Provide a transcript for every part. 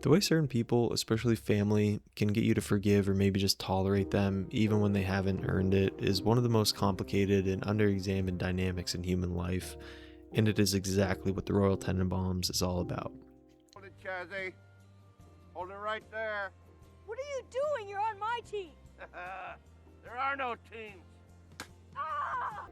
The way certain people, especially family, can get you to forgive or maybe just tolerate them even when they haven't earned it is one of the most complicated and underexamined dynamics in human life, and it is exactly what the Royal Tenenbaums is all about. Hold it, Chazzy. Hold it right there. What are you doing? You're on my team. There are no teams. Ah!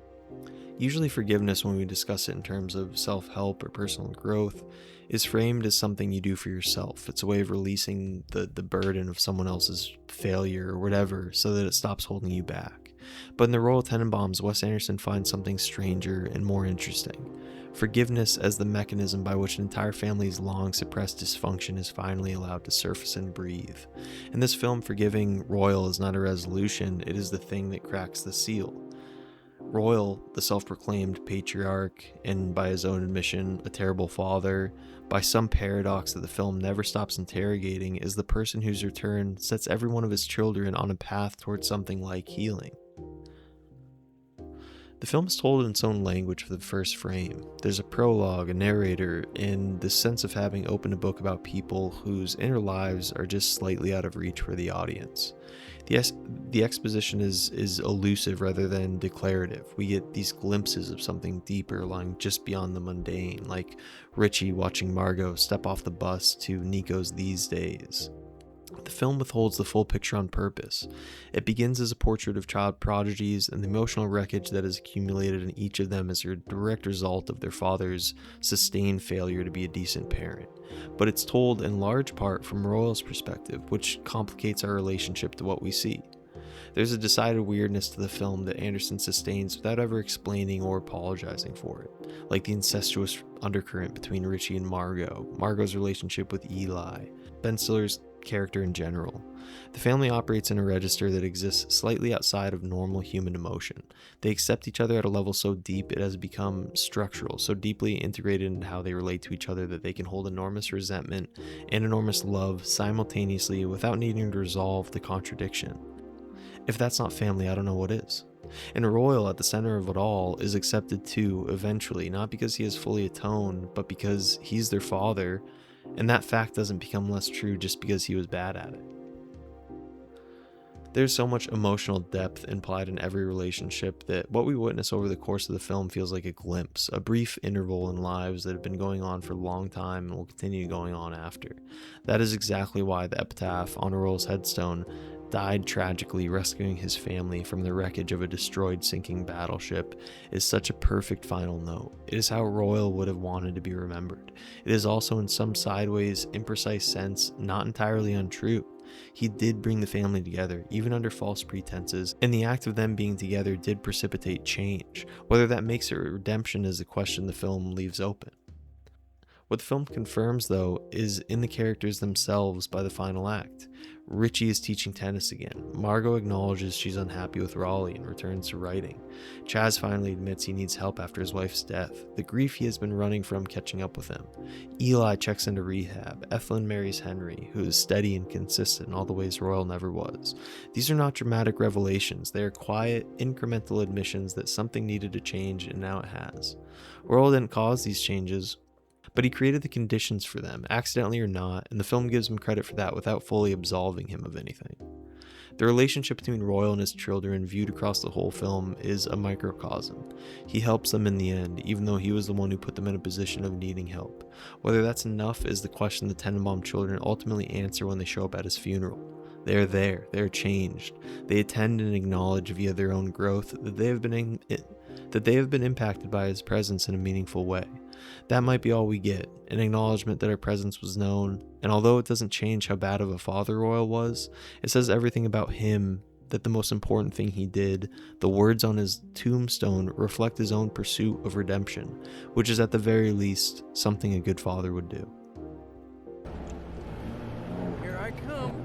Usually forgiveness, when we discuss it in terms of self-help or personal growth, is framed as something you do for yourself. It's a way of releasing the burden of someone else's failure or whatever so that it stops holding you back. But in the Royal Tenenbaums, Wes Anderson finds something stranger and more interesting. Forgiveness as the mechanism by which an entire family's long suppressed dysfunction is finally allowed to surface and breathe. In this film, forgiving Royal is not a resolution, it is the thing that cracks the seal. Royal, the self-proclaimed patriarch, and by his own admission, a terrible father, by some paradox that the film never stops interrogating, is the person whose return sets every one of his children on a path towards something like healing. The film is told in its own language for the first frame. There's a prologue, a narrator, and this sense of having opened a book about people whose inner lives are just slightly out of reach for the audience. The exposition is elusive rather than declarative. We get these glimpses of something deeper lying just beyond the mundane, like Richie watching Margot step off the bus to Nico's These Days. The film withholds the full picture on purpose. It begins as a portrait of child prodigies, and the emotional wreckage that is accumulated in each of them is a direct result of their father's sustained failure to be a decent parent. But it's told in large part from Royal's perspective, which complicates our relationship to what we see. There's a decided weirdness to the film that Anderson sustains without ever explaining or apologizing for it, like the incestuous undercurrent between Richie and Margot, Margot's relationship with Eli, Ben Stiller's character in general. The family operates in a register that exists slightly outside of normal human emotion. They accept each other at a level so deep it has become structural, so deeply integrated into how they relate to each other that they can hold enormous resentment and enormous love simultaneously without needing to resolve the contradiction. If that's not family, I don't know what is. And Royal, at the center of it all, is accepted too, eventually, not because he has fully atoned, but because he's their father, and that fact doesn't become less true just because he was bad at it. There's so much emotional depth implied in every relationship that what we witness over the course of the film feels like a glimpse, a brief interval in lives that have been going on for a long time and will continue going on after. That is exactly why the epitaph on Royal's headstone, died tragically rescuing his family from the wreckage of a destroyed sinking battleship, is such a perfect final note. It is how Royal would have wanted to be remembered. It is also, in some sideways, imprecise sense, not entirely untrue. He did bring the family together, even under false pretenses, and the act of them being together did precipitate change. Whether that makes it redemption is a question the film leaves open. What the film confirms, though, is in the characters themselves by the final act. Richie is teaching tennis again. Margot acknowledges she's unhappy with Raleigh and returns to writing. Chaz finally admits he needs help after his wife's death, the grief he has been running from catching up with him. Eli checks into rehab. Ethelyn marries Henry, who is steady and consistent in all the ways Royal never was. These are not dramatic revelations. They are quiet, incremental admissions that something needed to change, and now it has. Royal didn't cause these changes, but he created the conditions for them, accidentally or not, and the film gives him credit for that without fully absolving him of anything. The relationship between Royal and his children, viewed across the whole film, is a microcosm. He helps them in the end, even though he was the one who put them in a position of needing help. Whether that's enough is the question the Tenenbaum children ultimately answer when they show up at his funeral. They are there, they are changed. They attend and acknowledge via their own growth that they have been impacted by his presence in a meaningful way. That might be all we get, an acknowledgement that our presence was known, and although it doesn't change how bad of a father Royal was, it says everything about him, that the most important thing he did, the words on his tombstone, reflect his own pursuit of redemption, which is at the very least something a good father would do. Here I come.